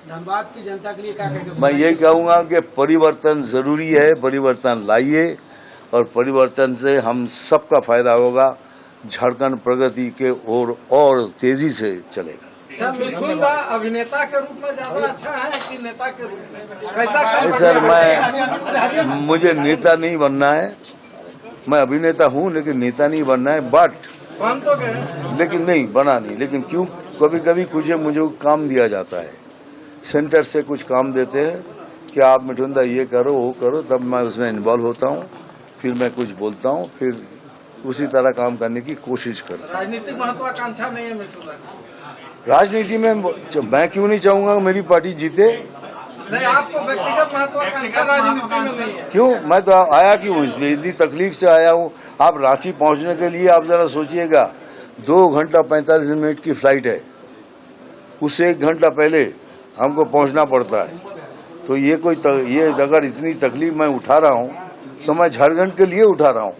धनबाद की जनता के लिए क्या कहेंगे? मैं यही कहूँगा कि परिवर्तन जरूरी है, परिवर्तन लाइए और परिवर्तन से हम सबका फायदा होगा। झारखंड प्रगति के ओर और तेजी से चलेगा। मिथुन दा अभिनेता के रूप में ज्यादा अच्छा है कि नेता के रूप में? कैसा? सर, मुझे नेता नहीं बनना है। मैं अभिनेता हूँ लेकिन नेता नहीं बनना है। बट बन तो गए, लेकिन नहीं बना नहीं। लेकिन क्यों कभी कभी मुझे काम दिया जाता है, सेंटर से कुछ काम देते हैं कि आप मिथुन दा ये करो वो करो, तब मैं उसमें इन्वॉल्व होता हूँ, फिर मैं कुछ बोलता हूँ, फिर उसी तरह काम करने की कोशिश करता हूँ। राजनीतिक महत्वाकांक्षा नहीं है मिथुन दा? राजनीति में मैं क्यों नहीं चाहूंगा मेरी पार्टी जीते? नहीं, आपको व्यक्तिगत महत्वाकांक्षा राजनीति में नहीं है? क्यों? मैं तो आया क्यों, इसलिए इतनी तकलीफ से आया हूँ। आप रांची पहुंचने के लिए आप जरा सोचिएगा, 2 घंटा 45 मिनट की फ्लाइट है, उससे 1 घंटा पहले हमको पहुंचना पड़ता है। तो ये अगर इतनी तकलीफ मैं उठा रहा हूँ तो मैं झारखंड के लिए उठा रहा हूँ,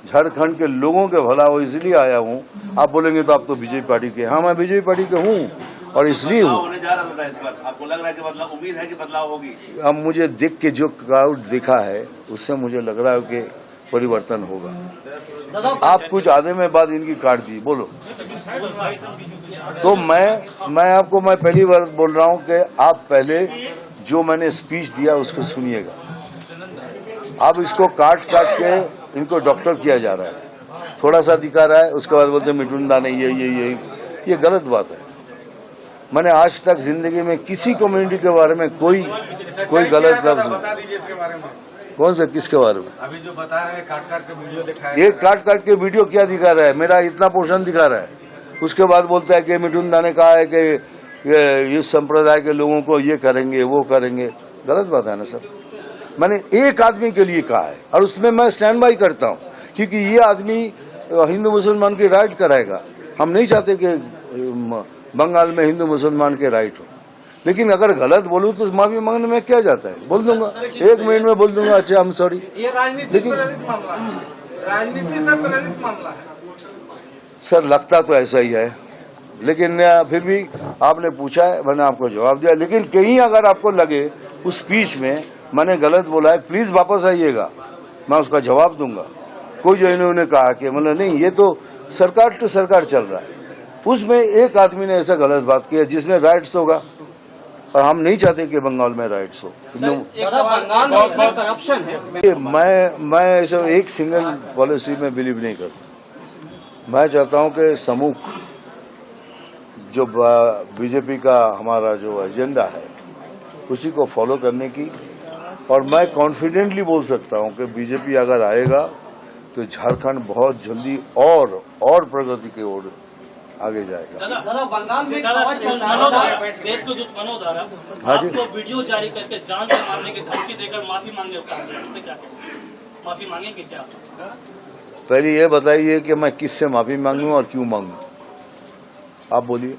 झारखंड के लोगों के भला हो इसलिए आया हूँ। आप बोलेंगे तो आप तो बीजेपी पार्टी के। हाँ, मैं बीजेपी पार्टी के हूँ और इसलिए हूँ। होने जा रहा था इस बार, आपको लग रहा है कि बदलाव, उम्मीद है कि बदलाव होगी? अब मुझे देख के जो क्राउड दिखा है उससे मुझे लग रहा है कि परिवर्तन होगा। आप कुछ आधे में बाद इनकी काट दी, बोलो तो मैं पहली बार बोल रहा हूँ कि आप पहले जो मैंने स्पीच दिया उसको सुनिएगा। अब इसको काट के इनको डॉक्टर किया जा रहा है, थोड़ा सा दिखा रहा है, उसके बाद बोलते मिथुन दा नहीं, ये गलत बात है। मैंने आज तक जिंदगी में किसी कम्युनिटी के बारे में कोई गलत लफ्ज बता दीजिए इसके बारे में। कौन से किसके बारे में? अभी जो बता रहे हैं काट के वीडियो दिखाया, ये काट के वीडियो क्या दिखा रहा है? मेरा इतना पोर्शन दिखा रहा है, उसके बाद बोलता है कि मिथुन दा ने कहा है कि इस संप्रदाय के लोगों को ये करेंगे वो करेंगे। गलत बात है ना सर। मैंने एक आदमी के लिए कहा है और उसमें मैं स्टैंड बाई करता हूँ, क्योंकि ये आदमी हिंदू मुसलमान की राइट कराएगा। हम नहीं चाहते कि बंगाल में हिंदू मुसलमान के राइट हो, लेकिन अगर गलत बोलूँ तो माफी मांगने में क्या जाता है, बोल दूंगा 1 मिनट में बोल दूंगा अच्छा हम सॉरी। ये राजनीति से प्रेरित मामला है, राजनीति से प्रेरित मामला है। सर लगता तो ऐसा ही है, लेकिन फिर भी आपने पूछा है, मैंने आपको जवाब दिया। लेकिन कहीं अगर आपको लगे उस स्पीच में मैंने गलत बोला है, प्लीज वापस आइएगा, मैं उसका जवाब दूंगा। कोई जो इन्होंने कहा कि मतलब नहीं, ये तो सरकार टू सरकार चल रहा है, उसमें एक आदमी ने ऐसा गलत बात किया जिसमें राइट्स होगा, और हम नहीं चाहते कि बंगाल में राइट्स हो। मैं ऐसा एक सिंगल पॉलिसी में बिलीव नहीं करता। मैं चाहता हूं कि समूह जो बीजेपी का हमारा जो एजेंडा है उसी को फॉलो करने की, और मैं कॉन्फिडेंटली बोल सकता हूं कि बीजेपी अगर आएगा तो झारखंड बहुत जल्दी और प्रगति की ओर आगे जाएगा। दादा बंगाल में देश को दुश्मनों द्वारा आपको वीडियो जारी करके जान से मारने की धमकी देकर माफी मांगे, इस पे क्या कहें? माफी मांगेंगे क्या? पहले ये बताइए कि मैं किससे माफी मांगूं और क्यों मांगूं, आप बोलिए।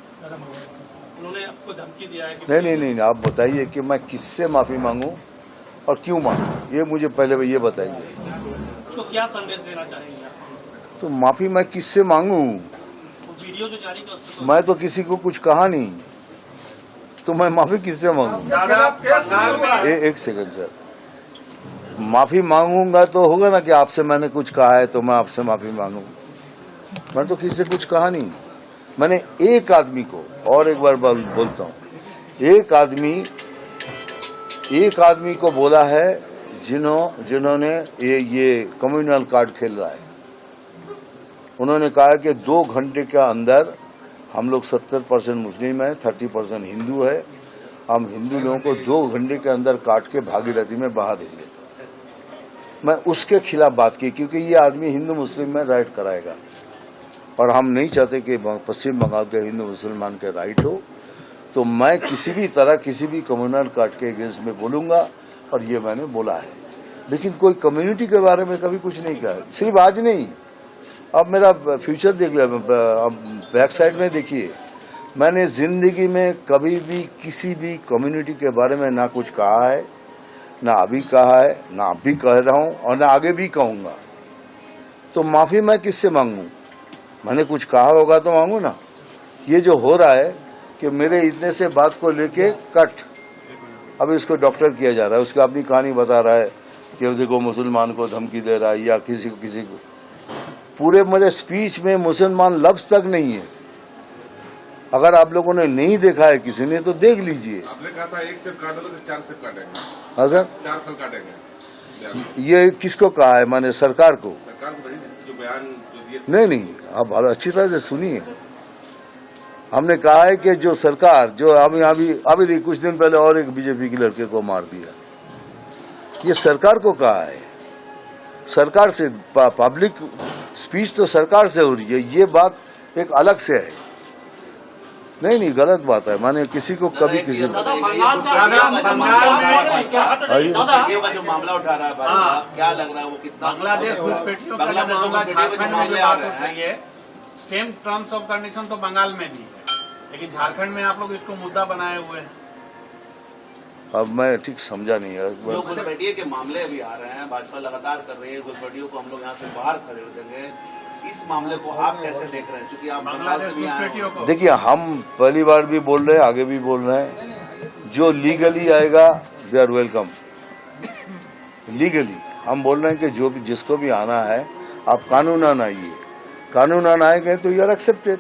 उन्होंने आपको धमकी दिया है? नहीं, आप बताइए कि मैं किससे माफी मांगूं और क्यों मांगूं, ये मुझे पहले ये बताइए। उसको क्या संदेश देना चाहेंगे? तो माफी मैं किससे मांगूं? वीडियो जो जारी किया मैं तो किसी को कुछ कहा नहीं, तो मैं माफी किससे मांगूं? एक सेकंड सर, माफी मांगूंगा तो होगा ना कि आपसे मैंने कुछ कहा है तो मैं आपसे माफी मांगू। मैं तो किसी से कुछ कहा नहीं। मैंने एक आदमी को, और एक बार बोलता हूँ, एक आदमी को बोला है जिन्होंने ये कम्युनल कार्ड खेल रहा है। उन्होंने कहा कि 2 घंटे के अंदर हम लोग 70% मुस्लिम है, 30% हिंदू है, हम हिंदू लोगों को 2 घंटे के अंदर काट के भागीरथी में बहा देंगे। मैं उसके खिलाफ बात की, क्योंकि ये आदमी हिंदू मुस्लिम में राइट कराएगा और हम नहीं चाहते कि पश्चिम बंगाल के हिंदू मुसलमान के राइट हो। तो मैं किसी भी तरह किसी भी कम्युनल कार्ड के अगेंस्ट में बोलूंगा, और ये मैंने बोला है। लेकिन कोई कम्युनिटी के बारे में कभी कुछ नहीं कहा, सिर्फ आज नहीं, अब मेरा फ्यूचर देख लिया, अब बैक साइड में देखिए, मैंने जिंदगी में कभी भी किसी भी कम्युनिटी के बारे में ना कुछ कहा है, ना अभी कहा है, ना अभी कह रहा हूं और ना आगे भी कहूंगा। तो माफी मैं किससे मांगू? मैंने कुछ कहा होगा तो मांगू ना। ये जो हो रहा है कि मेरे इतने से बात को लेके कट, अब इसको डॉक्टर किया जा रहा है, उसका अपनी कहानी बता रहा है कि देखो मुसलमान को धमकी दे रहा है या किसी को। पूरे मेरे स्पीच में मुसलमान लफ्ज तक नहीं है। अगर आप लोगों ने नहीं देखा है किसी ने तो देख लीजिए। आपने कहा था 1 सेब काटो तो 4 सेब काटेंगे। हाँ सर, 4 फल काटेंगे। ये किसको कहा है? मैंने सरकार को। सरकार को जो बयान जो दिए। नहीं, आप अच्छी तरह से सुनिए। हमने कहा है कि जो सरकार जो अभी कुछ दिन पहले और एक बीजेपी के लड़के को मार दिया, ये सरकार को कहा है। सरकार से पब्लिक स्पीच तो सरकार से हो रही है, ये बात एक अलग से है। नहीं, गलत बात है। माने किसी को कभी किसी को ये जो मामला उठा रहा है भाई, क्या लग रहा है वो कितना बांग्लादेश घुसपैठियों का बांग्लादेश जो मामला घुसपैठियों के जो झारखंड में मामले जो आ बात रहे हैं, उठाई है, सेम टर्म्स ऑफ कंडीशन तो बंगाल में भी है, लेकिन झारखंड में आप लोग इसको मुद्दा बनाए हुए हैं। अब मैं ठीक समझा नहीं है। जो घुसपैठियों के मामले अभी आ रहे हैं, भाजपा लगातार कर रही है, घुसपैठियों को हम लोग यहाँ से बाहर खरीद देंगे। इस मामले को आप कैसे देख रहे हैं? क्योंकि आप बंगाल से भी आए हैं। देखिए, हम पहली बार भी बोल रहे हैं, आगे भी बोल रहे हैं, जो लीगली आएगा दे आर वेलकम। लीगली हम बोल रहे हैं कि जो भी जिसको भी आना है आप कानूनन आइए, कानूनन आएंगे तो यू आर एक्सेप्टेड।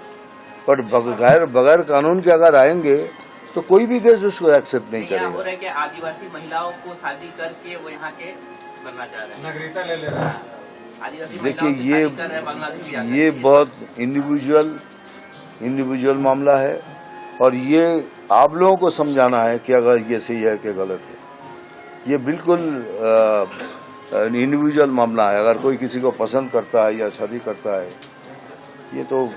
बट बगैर कानून के अगर आएंगे तो कोई भी देश उसको एक्सेप्ट नहीं हो करेगा। रहा है कि आदिवासी महिलाओं को शादी करके वो यहाँ के बनना चाह रहे हैं, नागरिकता ले रहे हैं। आदिवासी देखिए, महिलाओं से शादी कर रहे हैं बांग्लादेशी। ये बहुत इंडिविजुअल मामला है और ये आप लोगों को समझाना है कि अगर ये सही है कि गलत है। ये बिल्कुल इंडिविजुअल मामला है। अगर कोई किसी को पसंद करता है या शादी करता है, ये तो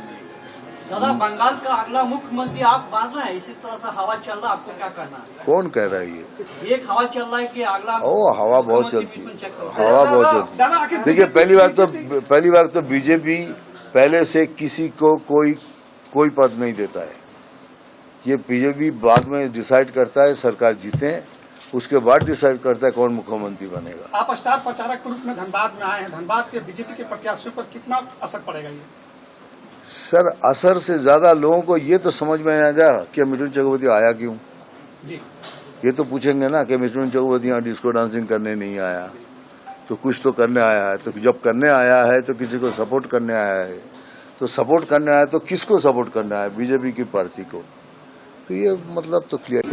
दादा बंगाल का अगला मुख्यमंत्री आप मान रहे हैं? इसी तरह से हवा चल रहा है, आपको क्या करना है? कौन कह रहा है ये? एक हवा चल रहा है कि अगला हवा बहुत चलती है, हवा बहुत चलती है। देखिए, पहली बार तो बीजेपी पहले से किसी को कोई पद नहीं देता है। ये बीजेपी बाद में डिसाइड करता है, सरकार जीते उसके बाद डिसाइड करता है कौन मुख्यमंत्री बनेगा। आप स्टार प्रचारक के रूप में धनबाद में आए हैं, धनबाद के बीजेपी के प्रत्याशियों पर कितना असर पड़ेगा ये? सर, असर से ज्यादा लोगों को ये तो समझ में आएगा कि मिथुन चक्रवर्ती आया क्यों। जी, ये तो पूछेंगे ना कि मिथुन चक्रवर्ती यहाँ डिस्को डांसिंग करने नहीं आया, तो कुछ तो करने आया है। तो जब करने आया है तो किसी को सपोर्ट करने आया है, तो सपोर्ट करने आया तो किसको सपोर्ट करना है? बीजेपी की पार्टी को। तो ये मतलब तो क्लियर।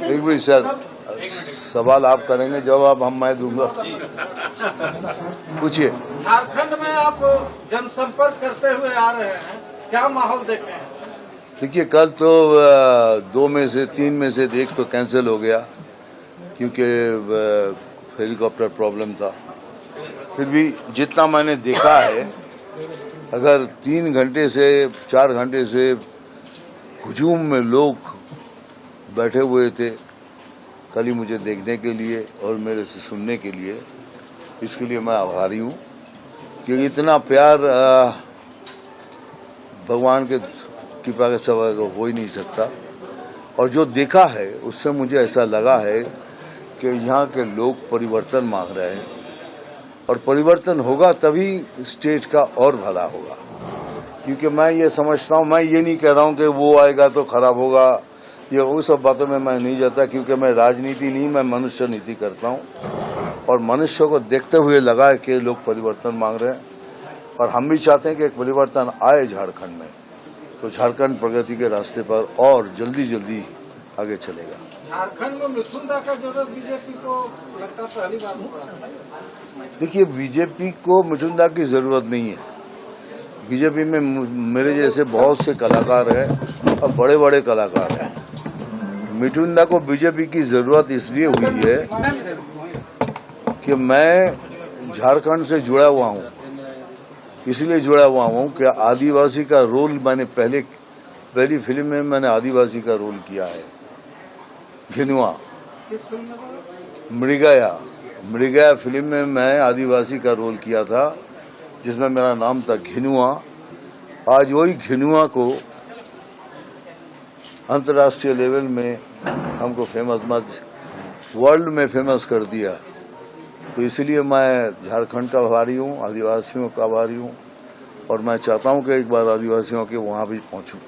एक भी सर सवाल आप करेंगे, जवाब मैं दूंगा। पूछिए। झारखंड में आप जनसंपर्क करते हुए आ रहे हैं, क्या माहौल देख रहे हैं? देखिए, कल तो 2 में से 3 में से एक तो कैंसिल हो गया क्योंकि हेलीकॉप्टर प्रॉब्लम था। फिर भी जितना मैंने देखा है, अगर 3 घंटे से 4 घंटे से हुजूम में लोग बैठे हुए थे कल ही मुझे देखने के लिए और मेरे से सुनने के लिए, इसके लिए मैं आभारी हूँ कि इतना प्यार भगवान के कृपा के सिवा हो ही नहीं सकता। और जो देखा है उससे मुझे ऐसा लगा है कि यहाँ के लोग परिवर्तन मांग रहे हैं और परिवर्तन होगा तभी स्टेट का और भला होगा। क्योंकि मैं ये समझता हूँ, मैं ये नहीं कह रहा हूँ कि वो आएगा तो खराब होगा, ये वो सब बातों में मैं नहीं जाता, क्योंकि मैं राजनीति नहीं, मैं मनुष्य नीति करता हूँ। और मनुष्य को देखते हुए लगा है कि लोग परिवर्तन मांग रहे हैं और हम भी चाहते हैं कि एक परिवर्तन आए झारखंड में, तो झारखंड प्रगति के रास्ते पर और जल्दी आगे चलेगा। झारखंड में मिथुन दा का जरूरत बीजेपी को लगता पहली बार हुआ। देखिए, बीजेपी को मिथुन दा की जरूरत नहीं है। बीजेपी में मेरे जैसे बहुत से कलाकार हैं और बड़े बड़े कलाकार हैं। मिथुन दा को बीजेपी की जरूरत इसलिए हुई है कि मैं झारखंड से जुड़ा हुआ हूँ, इसलिए जुड़ा हुआ हूँ कि आदिवासी का रोल मैंने पहली फिल्म में मैंने आदिवासी का रोल किया है। घिनुआ मृगया फिल्म में मैं आदिवासी का रोल किया था, जिसमें मेरा नाम था घिनुआ। आज वही घिनुआ को अंतर्राष्ट्रीय लेवल में हमको फेमस, वर्ल्ड में फेमस कर दिया। तो इसलिए मैं झारखंड का आभारी हूँ, आदिवासियों का आभारी हूँ, और मैं चाहता हूँ कि एक बार आदिवासियों के वहाँ भी पहुँचूँ।